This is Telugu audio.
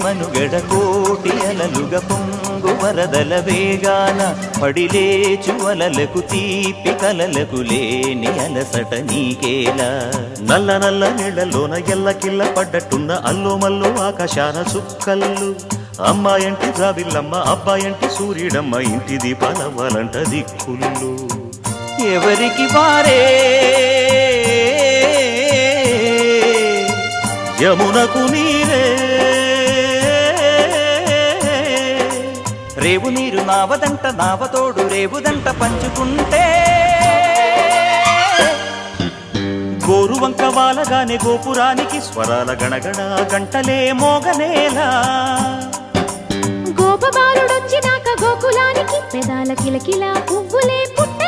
మనుగడ కోటి అలలుగ పొంగు వరదల వేగాన పడిలేచు అలలకు తీపి కలలకు లేని అలసట నీకేలా నల్ల నల్ల నీళ్లలోన ఎల్లకిల్ల పడ్డట్టున్న అల్లో మల్లో ఆకాశాన చుక్కల్లు అమ్మాయంటి జాబిల్లమ్మ అబ్బాయంటి సూర్యుడమ్మ ఇంటి దీపాలవ్వాలంట దిక్కుళ్ళు ఎవరికి వారే యమునకు నీరే రేవు నీరు నావదంట నావతోడు రేవుదంట పంచుకుంటే గోరువంక వాలగానే గోపురానికి స్వరాల గణగణ గంటలే మోగనేలా గోపబాలుడొచ్చినాక గోకులానికి పెదాల కిలకిలా పువ్వులే పుట్ట